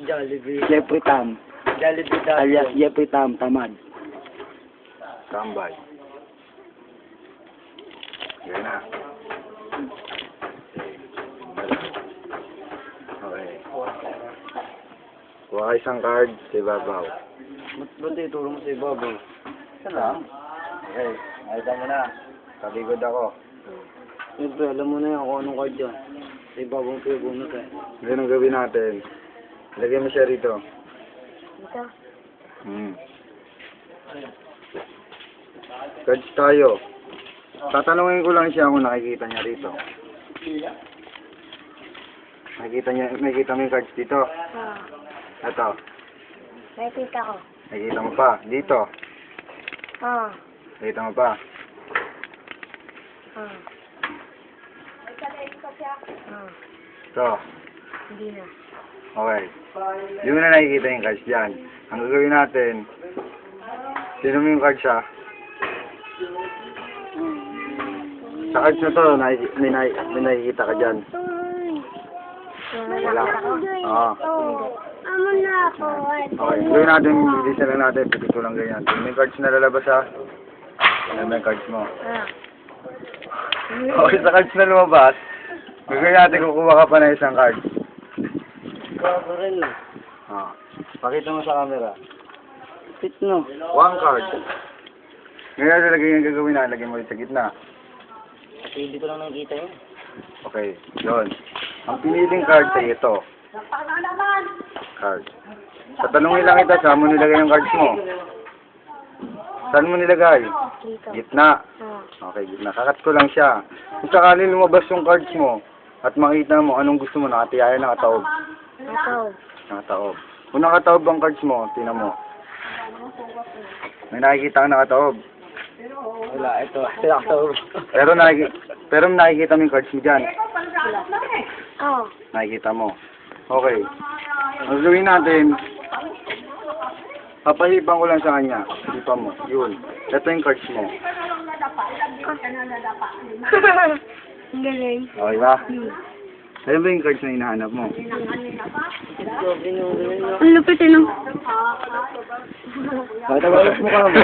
Jollibee. Jeffrey Tam. Jollibee Alias Jeffrey Tam, tamad. Tambay. Yan na. Okay. Kuha ka isang card sa ibabaw. Ba't itulong mo sa ibabaw? Salam. Okay. Ayos mo na. Kaligod ako. Siyempre, alam mo na yan kung anong card yan. Sa ibabaw ko yung bunot eh. Ganun gawin natin. Lagay mo siya rito. Ito. Cards tayo. Tatanungin ko lang siya kung nakikita niya rito. Nakikita mo yung cards dito. Ah. Ito. Nakikita ko. Nakikita mo pa. Dito. Ah. Nakikita mo pa. Ah. Ah. Ito. Hindi na. Okay. Hindi mo na nakikita yung cards dyan. Ang gagawin natin, sino mo yung cards siya? Sa cards na to, may nakikita ka dyan. Wala. Oo. Amo na ako. Okay. Gawin natin, bilisan lang natin, pitik ko lang ganyan. Kung may cards na lalabas ha, yan may cards mo. Ah. Okay, sa cards na lumabas, gagawin natin kukuha ka pa na isang card. Bago rin eh. Pakita mo sa camera. Fit no. One card. Ngayon lagay yung gagawin na, lagay mo rin sa gitna. Kasi hindi ko lang nakikita yun. Okay, yun. Ang piniling card ay ito. Card. Tatanungin lang kita, saan mo nilagay yung cards mo? Saan mo nilagay? Dito. Gitna. Ah. Okay, gitna. Kakat ko lang siya. Kung sakali lumabas yung cards mo, at makita mo anong gusto mo, nakatiyaya, nakataob. Ito. Nakataob. Kung nakataob ang cards mo, tingnan mo. May nakikita ka nakataob. Wala, ito. Tinaktaw. Pero nakikita mo yung cards mo dyan. Oh. Nakikita mo. Okay. Ang gawin natin, papahipan ko lang sa kanya. Hipan mo. Yun. Ito yung cards mo. Ang galing. Okay ba? Ano ba yung cards na hinahanap mo? Ang lupit eh, no? Tatawalas mo ka mo.